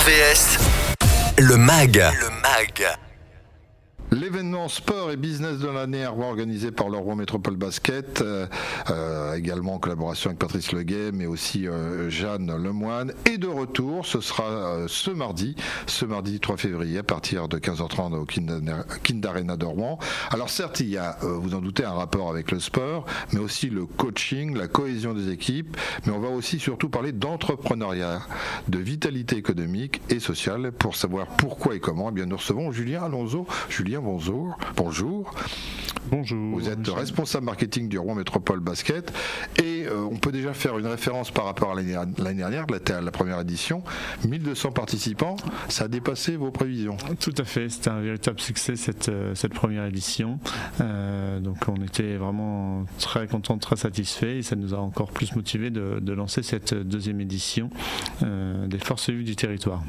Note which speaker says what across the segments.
Speaker 1: RVVS, le MAG.
Speaker 2: L'événement sport et business de l'année organisé par le Rouen Métropole Basket, également en collaboration avec Patrice Leguet, mais aussi Jeanne Lemoine, est de retour. Ce sera ce mardi 3 février à partir de 15h30 au Kind Arena de Rouen. Alors certes, il y a, vous en doutez, un rapport avec le sport, mais aussi le coaching, la cohésion des équipes, mais on va aussi surtout parler d'entrepreneuriat, de vitalité économique et sociale. Pour savoir pourquoi et comment, eh bien, nous recevons Julien Alonso. Julien, bonjour.
Speaker 3: Bonjour.
Speaker 2: Vous êtes responsable marketing du Rouen Métropole Basket et on peut déjà faire une référence par rapport à l'année dernière, la première édition. 1200 participants, ça a dépassé vos prévisions.
Speaker 3: Tout à fait, c'était un véritable succès cette première édition. Donc on était vraiment très contents, très satisfaits et ça nous a encore plus motivés de lancer cette deuxième édition des Forces vives du territoire.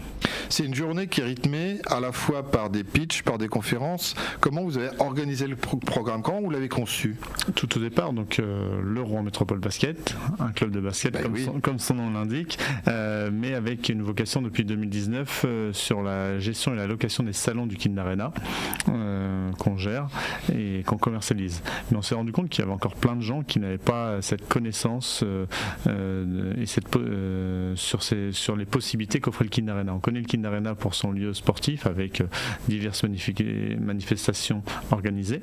Speaker 2: C'est une journée qui est rythmée à la fois par des pitchs, par des conférences. Comment vous avez organisé le programme? Comment vous l'avez conçu?
Speaker 3: Tout au départ, donc le Rouen Métropole Basket, un club de basket comme son nom l'indique, mais avec une vocation depuis 2019 sur la gestion et la location des salons du Kind Arena qu'on gère et qu'on commercialise. Mais on s'est rendu compte qu'il y avait encore plein de gens qui n'avaient pas cette connaissance et sur les possibilités qu'offrait le Kind Arena. On connaît le Kind Arena pour son lieu sportif avec diverses manifestations organisées,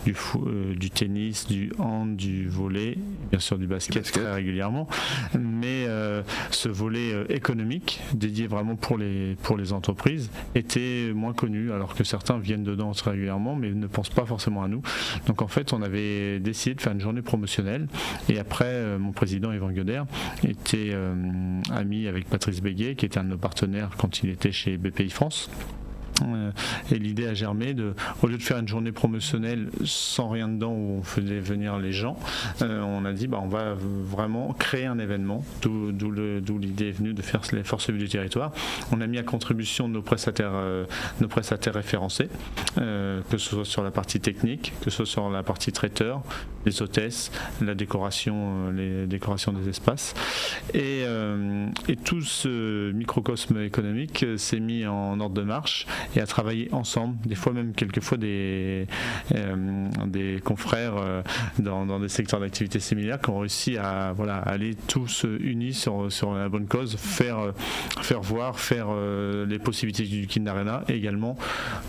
Speaker 3: du tennis, du hand, du volley, bien sûr du basket très régulièrement, mais ce volet économique dédié vraiment pour les entreprises était moins connu, alors que certains viennent dedans très régulièrement mais ne pensent pas forcément à nous. Donc en fait on avait décidé de faire une journée promotionnelle et après mon président Yvan Goder était ami avec Patrice Béguet qui était un de nos partenaires quand il était chez BPI France. Et l'idée a germé au lieu de faire une journée promotionnelle sans rien dedans où on faisait venir les gens, on a dit on va vraiment créer un événement, d'où l'idée est venue de faire les Forces vives du territoire. On a mis à contribution nos prestataires référencés, que ce soit sur la partie technique, que ce soit sur la partie traiteur, les hôtesses, les décorations des espaces, et tout ce microcosme économique s'est mis en ordre de marche et à travailler ensemble, des fois même quelquefois des confrères dans des secteurs d'activité similaires qui ont réussi à aller tous unis sur la bonne cause, faire les possibilités du Kind Arena et également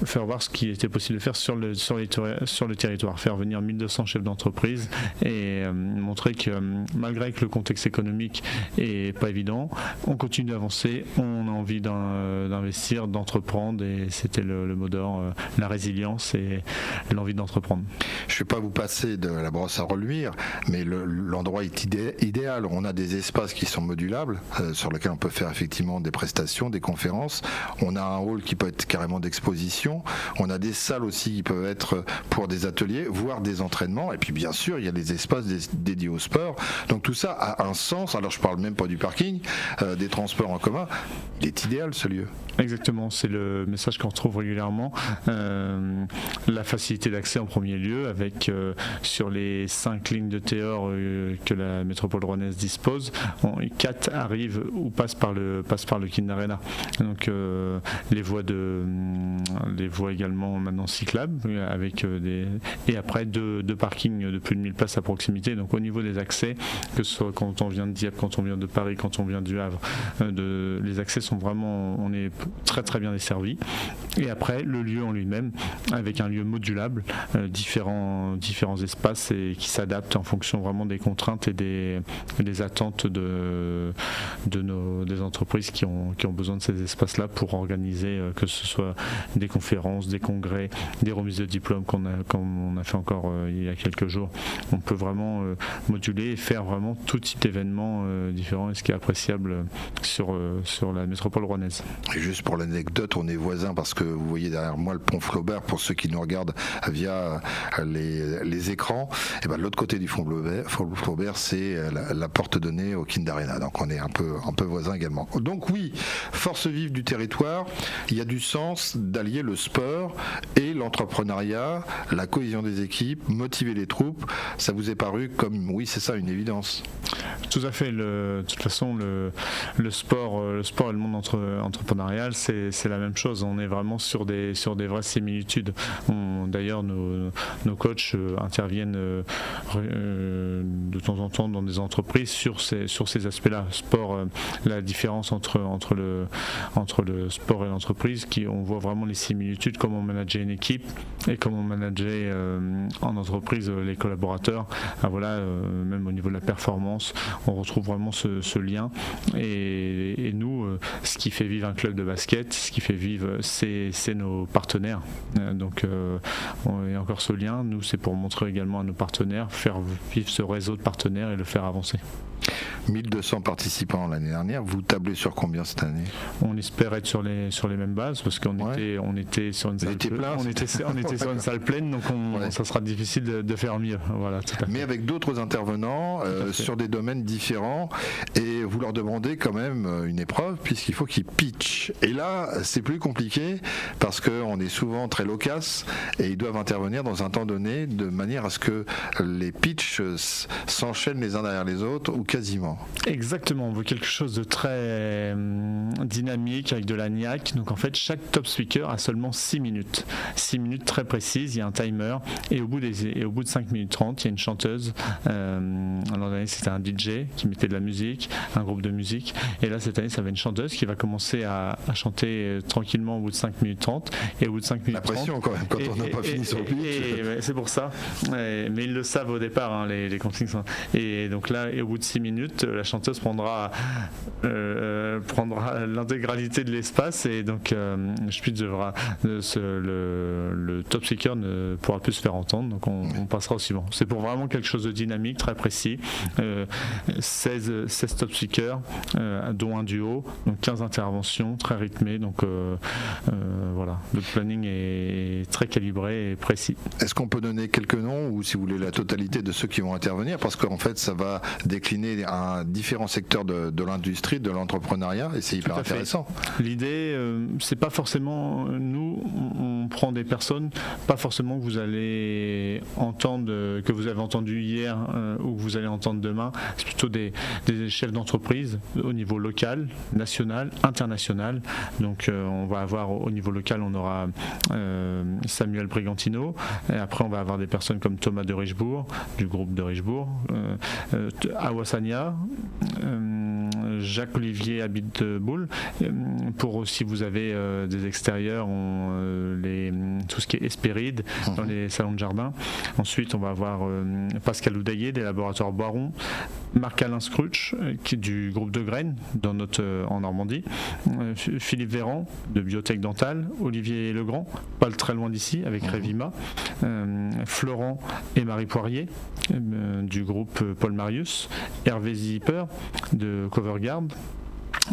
Speaker 3: faire voir ce qui était possible de faire sur le territoire, faire venir 1200 chefs d'entreprise et montrer que malgré que le contexte économique est pas évident, on continue d'avancer, on a envie d'investir, d'entreprendre et c'était le mot d'ordre, la résilience et l'envie d'entreprendre.
Speaker 2: Je ne vais pas vous passer de la brosse à reluire, mais l'endroit est idéal. On a des espaces qui sont modulables, sur lesquels on peut faire effectivement des prestations, des conférences. On a un hall qui peut être carrément d'exposition. On a des salles aussi qui peuvent être pour des ateliers, voire des entraînements. Et puis bien sûr, il y a des espaces dédiés au sport. Donc tout ça a un sens. Alors je ne parle même pas du parking, des transports en commun. Il est idéal ce lieu.
Speaker 3: Exactement, c'est le message qu'on retrouve régulièrement. La facilité d'accès en premier lieu, avec sur les 5 lignes de TEOR que la métropole rouennaise dispose, 4 arrivent ou passent par le Kind Arena. Donc les voies également maintenant cyclables, avec et après deux parkings de plus de 1000 places à proximité. Donc au niveau des accès, que ce soit quand on vient de Dieppe, quand on vient de Paris, quand on vient du Havre, les accès sont vraiment, on est très très bien desservi. Et après le lieu en lui-même avec un lieu modulable, différents espaces et qui s'adaptent en fonction vraiment des contraintes et des attentes des entreprises qui ont besoin de ces espaces-là pour organiser que ce soit des conférences, des congrès, des remises de diplômes comme on a fait encore il y a quelques jours. On peut vraiment moduler et faire vraiment tout type d'événements différents, et ce qui est appréciable sur la métropole rouennaise.
Speaker 2: Et juste pour l'anecdote, on est voisins parce que vous voyez derrière moi le pont Flaubert, pour ceux qui nous regardent via les écrans. Et ben, de l'autre côté du pont Flaubert, c'est la porte donnée au Kind Arena. Donc on est un peu voisins également. Donc oui, force vive du territoire, il y a du sens d'allier le sport et l'entrepreneuriat, la cohésion des équipes, motiver les troupes. Ça vous est paru comme, oui c'est ça, une évidence?
Speaker 3: Tout à fait. De toute façon, le sport et le monde entrepreneurial, c'est la même chose. On est vraiment sur des vraies similitudes. D'ailleurs, nos coachs interviennent de temps en temps dans des entreprises sur ces aspects-là. Sport, la différence entre le sport et l'entreprise, on voit vraiment les similitudes, comment manager une équipe et comment manager en entreprise les collaborateurs. Même au niveau de la performance, on retrouve vraiment ce lien. Et nous, ce qui fait vivre un club de basket, ce qui fait vivre, c'est nos partenaires. Donc, il y a encore ce lien. Nous, c'est pour montrer également à nos partenaires, faire vivre ce réseau de partenaires et le faire avancer.
Speaker 2: 1200 participants l'année dernière, vous tablez sur combien cette année?
Speaker 3: On espère être sur les mêmes bases parce qu'on était sur une salle pleine. On était sur une salle pleine, donc ça sera difficile de faire mieux. Voilà,
Speaker 2: mais avec d'autres intervenants sur des domaines différents, et vous leur demandez quand même une épreuve puisqu'il faut qu'ils pitchent. Et là, c'est plus compliqué parce qu'on est souvent très loquace et ils doivent intervenir dans un temps donné de manière à ce que les pitchs s'enchaînent les uns derrière les autres ou quasiment.
Speaker 3: Exactement, on veut quelque chose de très dynamique avec de la niaque. Donc en fait, chaque top speaker a seulement 6 minutes. 6 minutes très précises, il y a un timer et au bout de 5 minutes 30, il y a une chanteuse. L'an dernier, c'était un DJ qui mettait de la musique, un groupe de musique. Et là, cette année, ça va être une chanteuse qui va commencer à chanter tranquillement au bout de 5 minutes 30. Et au bout de 5 minutes
Speaker 2: la pression 30, quand même, quand on n'a pas fini son pitch.
Speaker 3: C'est pour ça. Mais ils le savent au départ, les consignes. Et donc là, au bout de 6 minutes, la chanteuse prendra l'intégralité de l'espace et donc le top speaker ne pourra plus se faire entendre, donc on passera au suivant. C'est pour vraiment quelque chose de dynamique, très précis. 16 top speakers, dont un duo, donc 15 interventions, très rythmées, donc voilà, le planning est très calibré et précis.
Speaker 2: Est-ce qu'on peut donner quelques noms ou si vous voulez la totalité de ceux qui vont intervenir, parce qu'en fait ça va décliner à différents secteurs de l'industrie, de l'entrepreneuriat, et c'est hyper intéressant.
Speaker 3: L'idée, c'est pas forcément, nous, on prend des personnes, pas forcément que vous allez entendre, que vous avez entendu hier ou que vous allez entendre demain, c'est plutôt des chefs d'entreprise au niveau local, national, international. Donc on va avoir au niveau local, on aura Samuel Brigantino, et après on va avoir des personnes comme Thomas de Richebourg, du groupe de Richebourg, Awasania, Jacques-Olivier Habitboul. Pour si vous avez des extérieurs, tout ce qui est Hespéride dans les salons de jardin. Ensuite, on va avoir Pascal Oudaillé des laboratoires Boiron, Marc-Alain Scruch qui est du groupe de Graines en Normandie, Philippe Véran de Biotech Dentale, Olivier Legrand, pas très loin d'ici, avec Revima, Florent et Marie Poirier du groupe Paul Marius, Hervé Zipper de Coverguard,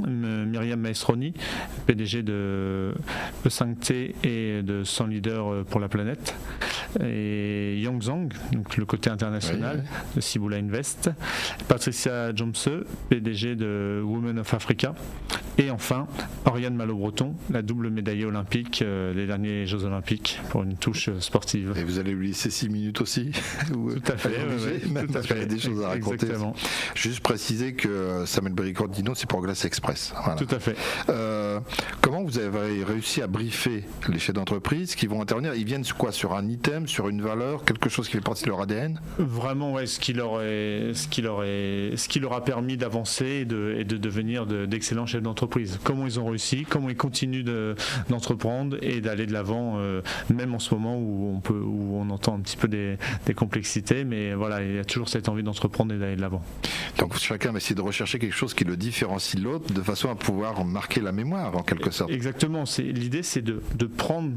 Speaker 3: Myriam Maestroni, PDG de E5T et de 100 leaders pour la planète, et Yang Zhang, donc le côté international de Ciboula Invest, Patricia Jomse, PDG de Women of Africa, et enfin Oriane Malo-Breton, la double médaillée olympique des derniers Jeux Olympiques, pour une touche sportive.
Speaker 2: Et vous allez lui laisser 6 minutes aussi?
Speaker 3: Tout à fait,
Speaker 2: même parce qu'il y a des choses à raconter.
Speaker 3: Exactement.
Speaker 2: Juste préciser que Samuel Brigantino, c'est pour Glace Express. Voilà.
Speaker 3: Tout à fait.
Speaker 2: Comment vous avez réussi à briefer les chefs d'entreprise qui vont intervenir? Ils viennent sur un item, sur une valeur, quelque chose qui fait partie de leur ADN? Vraiment,
Speaker 3: ouais, ce qui leur a permis d'avancer et de devenir d'excellents chefs d'entreprise. Comment ils ont réussi, comment ils continuent d'entreprendre et d'aller de l'avant, même en ce moment où on entend un petit peu des complexités, mais voilà, il y a toujours cette envie d'entreprendre et d'aller de l'avant.
Speaker 2: Donc chacun va essayer de rechercher quelque chose qui le différencie de l'autre, de façon à pouvoir marquer la mémoire en quelque sorte.
Speaker 3: Exactement. L'idée, c'est de prendre,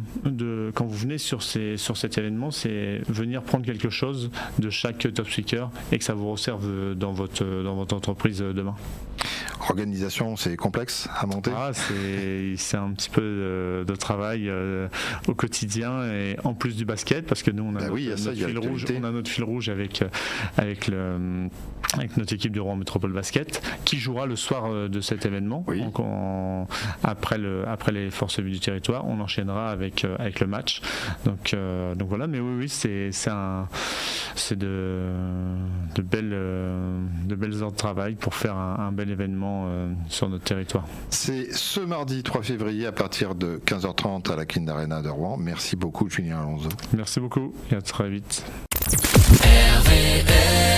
Speaker 3: quand vous venez sur cet événement, c'est venir prendre quelque chose de chaque top speaker et que ça vous resserve dans votre entreprise demain.
Speaker 2: Organisation, c'est complexe à monter.
Speaker 3: C'est un petit peu de travail au quotidien, et en plus du basket, parce que nous on a notre fil rouge avec notre équipe de Rouen Métropole Basket, qui jouera le soir de cet événement.
Speaker 2: Oui.
Speaker 3: Donc après les forces vives du territoire, on enchaînera avec le match. Donc voilà, mais oui, c'est de belles heures de travail pour faire un bel événement sur notre territoire.
Speaker 2: C'est ce mardi 3 février à partir de 15h30 à la Kind Arena de Rouen. Merci beaucoup Julien Alonso.
Speaker 3: Merci beaucoup et à très vite.
Speaker 1: RVR